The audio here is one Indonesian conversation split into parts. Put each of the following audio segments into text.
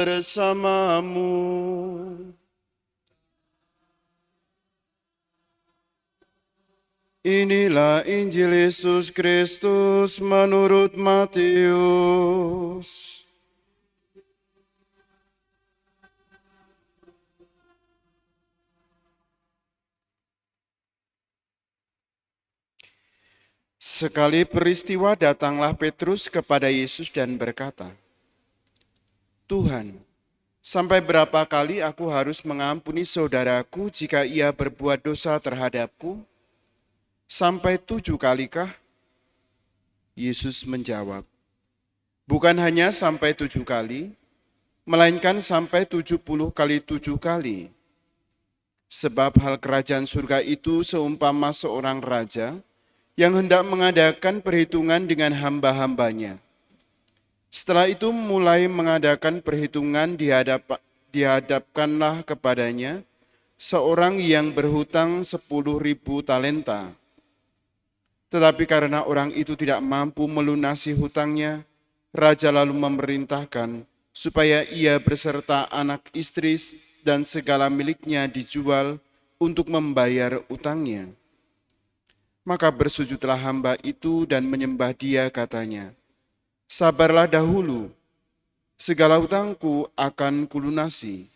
bersamamu. Inilah Injil Yesus Kristus menurut Matius. Sekali peristiwa datanglah Petrus kepada Yesus dan berkata, "Tuhan, sampai berapa kali aku harus mengampuni saudaraku jika ia berbuat dosa terhadapku? Sampai 7 kalikah?" Yesus menjawab, "Bukan hanya sampai 7 kali, melainkan sampai 70 kali 7 kali. Sebab hal kerajaan surga itu seumpama seorang raja yang hendak mengadakan perhitungan dengan hamba-hambanya. Setelah itu mulai mengadakan perhitungan dihadapkanlah kepadanya seorang yang berhutang 10.000 talenta. Tetapi karena orang itu tidak mampu melunasi hutangnya, raja lalu memerintahkan supaya ia beserta anak istri dan segala miliknya dijual untuk membayar utangnya. Maka bersujudlah hamba itu dan menyembah dia, katanya, 'Sabarlah dahulu, segala hutangku akan kulunasi.'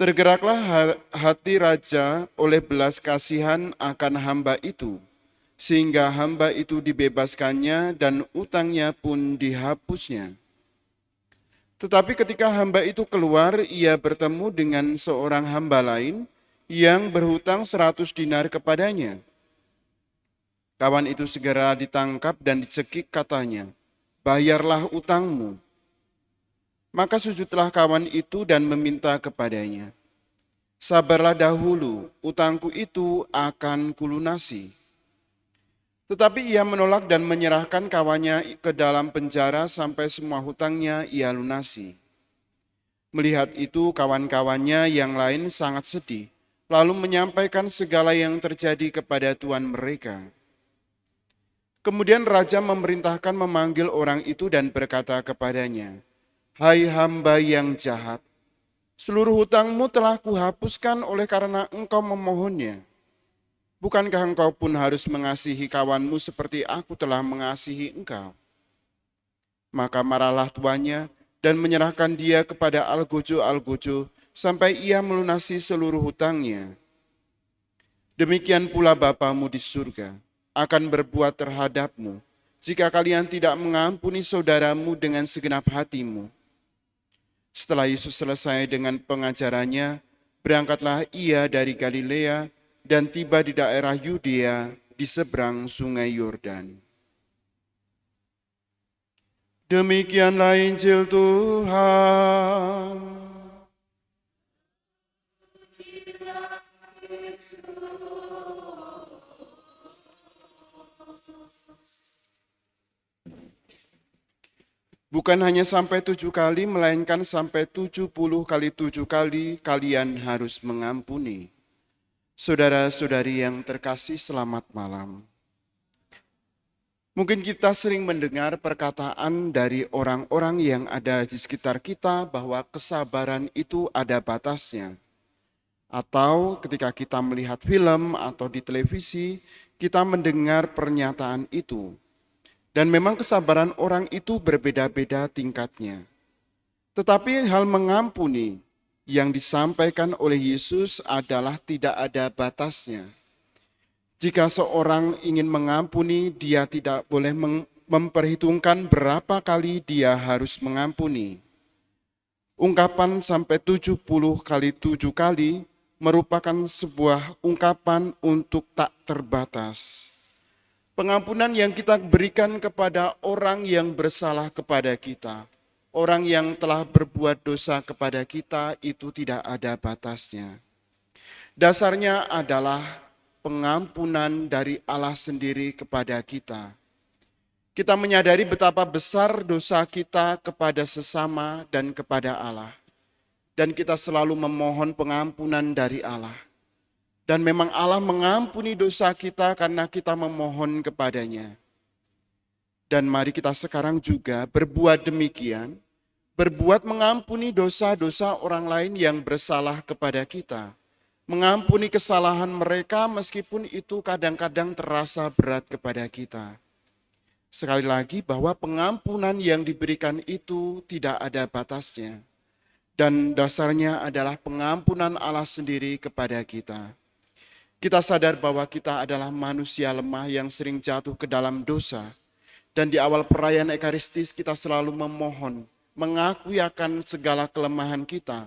Tergeraklah hati raja oleh belas kasihan akan hamba itu, sehingga hamba itu dibebaskannya dan utangnya pun dihapusnya. Tetapi ketika hamba itu keluar, ia bertemu dengan seorang hamba lain yang berhutang 100 dinar kepadanya. Kawan itu segera ditangkap dan dicekik, katanya, 'Bayarlah utangmu.' Maka sujudlah kawan itu dan meminta kepadanya, 'Sabarlah dahulu, utangku itu akan kulunasi.' Tetapi ia menolak dan menyerahkan kawannya ke dalam penjara sampai semua hutangnya ia lunasi. Melihat itu, kawan-kawannya yang lain sangat sedih, lalu menyampaikan segala yang terjadi kepada tuan mereka. Kemudian raja memerintahkan memanggil orang itu dan berkata kepadanya, 'Hai hamba yang jahat, seluruh hutangmu telah kuhapuskan oleh karena engkau memohonnya. Bukankah engkau pun harus mengasihi kawanmu seperti aku telah mengasihi engkau?' Maka marahlah tuannya dan menyerahkan dia kepada algojo-algojo sampai ia melunasi seluruh hutangnya. Demikian pula Bapamu di surga akan berbuat terhadapmu jika kalian tidak mengampuni saudaramu dengan segenap hatimu." Setelah Yesus selesai dengan pengajarannya, berangkatlah ia dari Galilea dan tiba di daerah Yudea di seberang sungai Yordan. Demikianlah Injil Tuhan. Bukan hanya sampai 7 kali, melainkan sampai 70 kali 7 kali kalian harus mengampuni. Saudara-saudari yang terkasih, selamat malam. Mungkin kita sering mendengar perkataan dari orang-orang yang ada di sekitar kita bahwa kesabaran itu ada batasnya. Atau ketika kita melihat film atau di televisi, kita mendengar pernyataan itu. Dan memang kesabaran orang itu berbeda-beda tingkatnya. Tetapi hal mengampuni yang disampaikan oleh Yesus adalah tidak ada batasnya. Jika seorang ingin mengampuni, dia tidak boleh memperhitungkan berapa kali dia harus mengampuni. Ungkapan sampai 70 kali 7 kali merupakan sebuah ungkapan untuk tak terbatas. Pengampunan yang kita berikan kepada orang yang bersalah kepada kita, orang yang telah berbuat dosa kepada kita, itu tidak ada batasnya. Dasarnya adalah pengampunan dari Allah sendiri kepada kita. Kita menyadari betapa besar dosa kita kepada sesama dan kepada Allah. Dan kita selalu memohon pengampunan dari Allah. Dan memang Allah mengampuni dosa kita karena kita memohon kepadanya. Dan mari kita sekarang juga berbuat demikian, berbuat mengampuni dosa-dosa orang lain yang bersalah kepada kita, mengampuni kesalahan mereka meskipun itu kadang-kadang terasa berat kepada kita. Sekali lagi bahwa pengampunan yang diberikan itu tidak ada batasnya. Dan dasarnya adalah pengampunan Allah sendiri kepada kita. Kita sadar bahwa kita adalah manusia lemah yang sering jatuh ke dalam dosa. Dan di awal perayaan Ekaristis kita selalu memohon, mengakui akan segala kelemahan kita.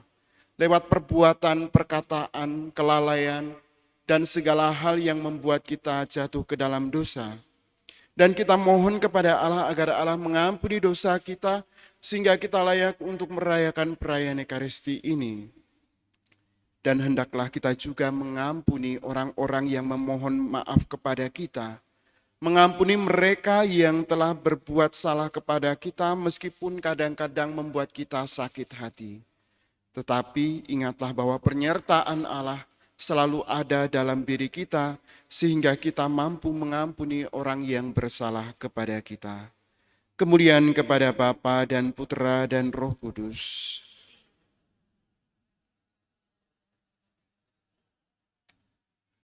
Lewat perbuatan, perkataan, kelalaian, dan segala hal yang membuat kita jatuh ke dalam dosa. Dan kita mohon kepada Allah agar Allah mengampuni dosa kita sehingga kita layak untuk merayakan perayaan Ekaristi ini. Dan hendaklah kita juga mengampuni orang-orang yang memohon maaf kepada kita. Mengampuni mereka yang telah berbuat salah kepada kita meskipun kadang-kadang membuat kita sakit hati. Tetapi ingatlah bahwa penyertaan Allah selalu ada dalam diri kita sehingga kita mampu mengampuni orang yang bersalah kepada kita. Kemuliaan kepada Bapa dan Putra dan Roh Kudus.